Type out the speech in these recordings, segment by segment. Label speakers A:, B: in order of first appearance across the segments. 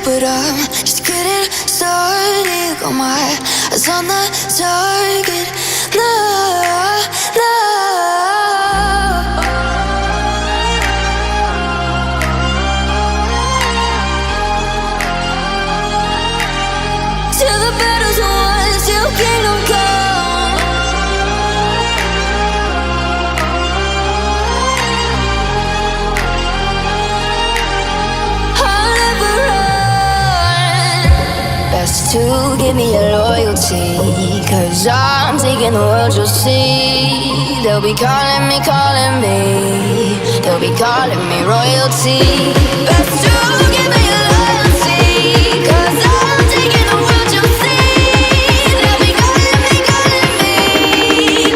A: but I'm just getting started. Got my eyes on the target. No, no. Till the battle's won, till kingdom come. I'll never run. Best to give me your loyalty, 'cause I'm taking the world, you'll see. They'll be calling me, they'll be calling me royalty. Best to give me your loyalty, 'cause I'm taking the world, you'll see. They'll be calling me,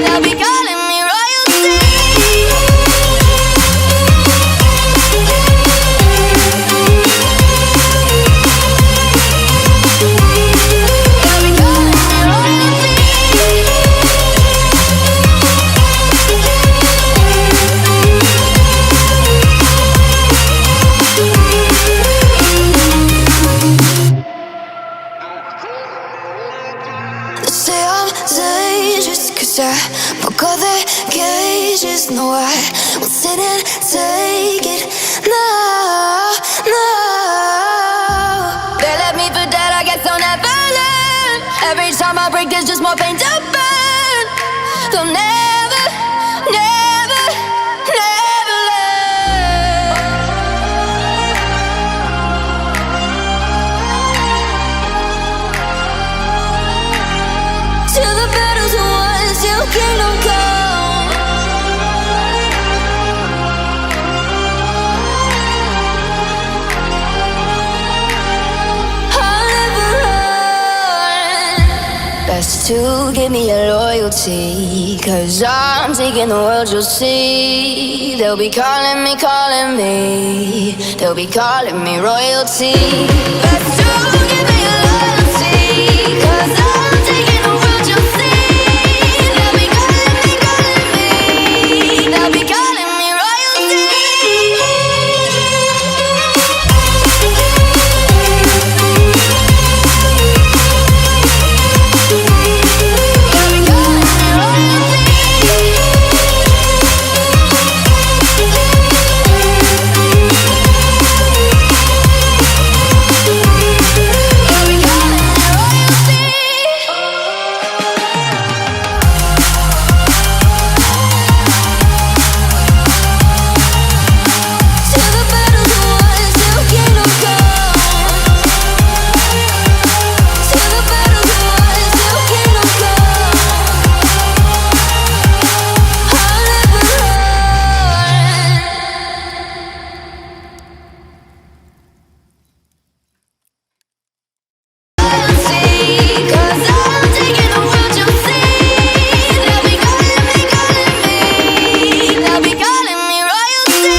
A: they'll be calling me royalty. They'll be calling me royalty. They say I'm dangerous 'cause I broke all their cages. No, I won't sit and take it. No, no. They left me for dead, I guess I'll never learn. Every time I break, there's just more pain to burn. They'll never, never, never learn. Till the battle's won, till kingdom come. I'll never run. Best to give me your loyalty, 'cause I'm taking the world, you'll see. They'll be calling me, they'll be calling me royalty. Best to give me your loyalty, 'cause I'm taking the world, you'll see. They'll be calling me, they'll be calling me royalty. They'll be calling me royalty. They'll be calling me royalty. Till the battle's won, till kingdom come. Till the battle's won, till kingdom come. I'll never run. Loyalty, 'cause I'm taking the world, you'll see. They'll be calling me, they'll be calling me royalty. They'll be calling me royalty.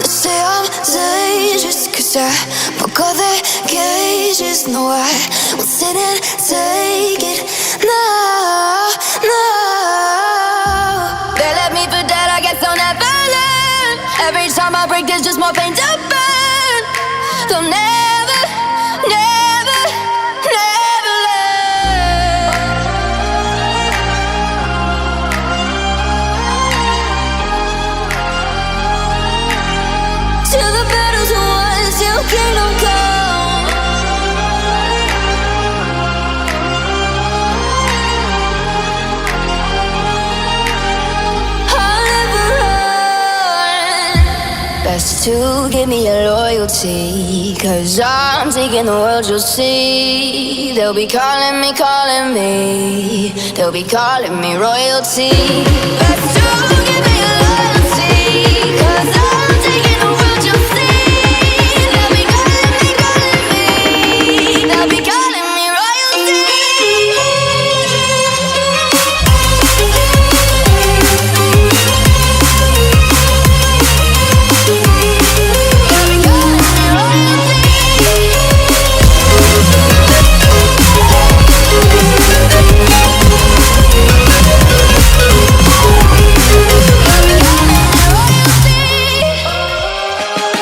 A: They say I'm dangerous 'cause I broke all their cages. No, I won't sit and take it. No, no. They left me for dead, I guess I'll never learn. Every time I break, there's just more pain to burn. They'll never, never, never learn. Till the battle's won, till kingdom come. I'll never run. Best to give me your loyalty, 'cause I'm taking the world, you'll see. They'll be calling me, they'll be calling me royalty. Best to